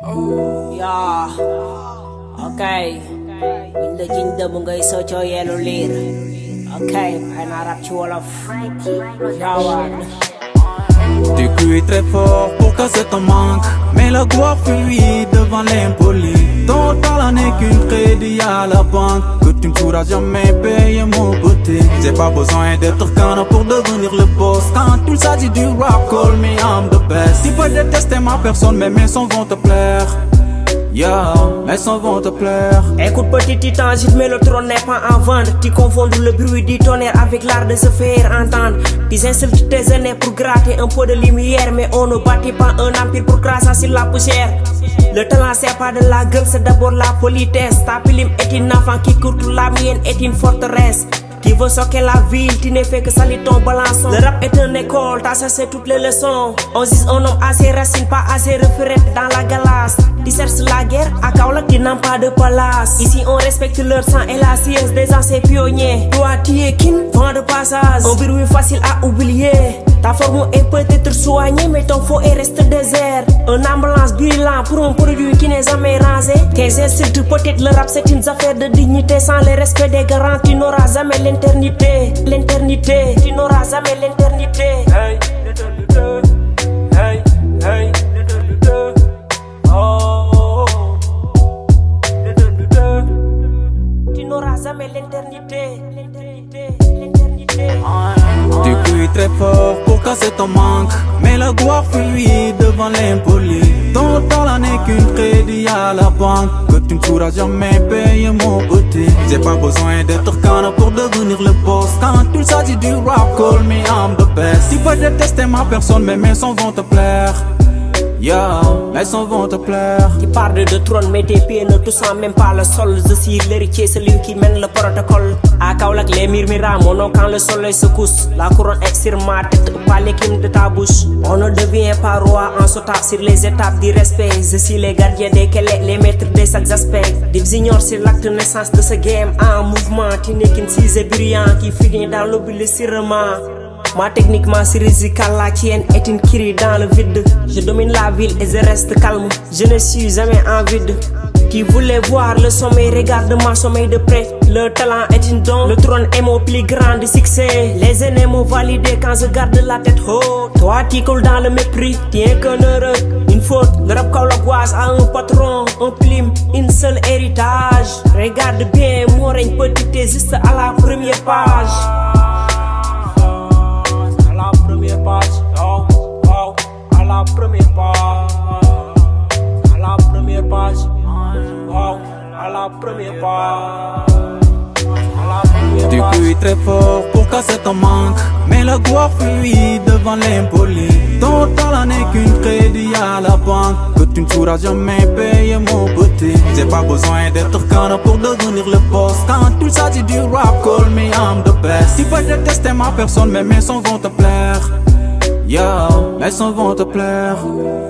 Yeah, okay. Legenda mungay socho yellow lir. Okay, panarap chuolof. Jawan. Tu cries très fort pour casser ton manque, mais la gloire fuit devant l'impoli. Ton talent n'est qu'une crédit à la banque que tu ne pourras jamais payer mon beauté. J'ai pas besoin d'être canon pour devenir le boss. Quand il s'agit du rap, call me I'm the best. Tu peux détester ma personne, mais mes sons vont te plaire. Yeah, mes sons vont te plaire. Écoute petit titan, mais le trône n'est pas en vente. Tu confonds le bruit du tonnerre avec l'art de se faire entendre. Tu insultes tes aînés pour gratter un peu de lumière, mais on ne bâtit pas un empire pour crasser sur la poussière. Le talent c'est pas de la gueule, c'est d'abord la politesse. Ta plume est une enfant qui court, la mienne est une forteresse. Tu veux soquer la ville, tu ne fais que salir ton balançon. Le rap est une école, t'as cessé toutes les leçons. On dit un homme à ses racines, pas à ses référents dans la galasse. Tu cherches la guerre, à Kaolack tu n'as pas de palace. Ici on respecte leur sang et la science des anciens pionniers. Toi tu es kin, vent de passage, un bruit facile à oublier. Ta forme est peut-être soignée, mais ton faux est resté désert. Un ambulance bilan pour un produit qui n'est jamais rasé. Tes insultes, peut-être le rap c'est une affaire de dignité. Sans le respect des garants, tu n'auras jamais l'éternité. L'éternité, tu n'auras jamais l'éternité. Hey, l'éternité. Hey, hey, l'éternité. Oh, l'éternité. Tu n'auras jamais l'éternité. L'éternité, l'éternité. Tu cries très fort pour casser ton manque, mais la gloire fuit devant l'impoli. Ton talent n'est qu'une crédit à la banque que tu ne pourras jamais payer mon beauté. J'ai pas besoin d'être canon pour devenir le boss. Quand il s'agit du rap, call me I'm the best. Tu peux détester ma personne, mais mes sons vont te plaire. Yeah, mes sons vont te plaire. Tu parles de trône, mais tes pieds ne touchent même pas le sol. Je suis l'héritier, celui qui mène le protocole. À Kaolack, les murmures mon nom quand le soleil se couche. La couronne est sur ma tête, pas l'équine de ta bouche. On ne devient pas roi en sautant sur les étapes du respect. Je suis les gardiens des quais, les maîtres des chaque aspect. Des ignores sur l'acte de naissance de ce game en mouvement. Tu n'es qu'une cisée brillante qui finit dans l'oubli le cirement. Ma techniquement chirurgicale, la tienne est une curie dans le vide. Je domine la ville et je reste calme, je ne suis jamais en vide. Tu voulais voir le sommeil, regarde ma sommeil de près. Le talent est une don, le trône est mon plus grand succès. Les aînés m'ont validé quand je garde la tête haute. Toi tu coules dans le mépris, tu es qu'un heureux, une faute. Le rap kaolackois a un patron, un plume, une seule héritage. Regarde bien, mon règne petit est juste à la première page. Oh, oh, à la première page, à la première page, oh, à la première page, à la première Tu page. cries très fort pour casser ton manque, mais la gloire fuit devant l'impoli. Ton talent n'est qu'une crédit à la banque que tu ne pourras jamais payer mon beauté. J'ai pas besoin d'être canon pour devenir le boss. Quand il s'agit du rap, call me I'm the best. Tu peux détester ma personne, mais mes sons vont te plaire. Yeah, mes sons vont te plaire.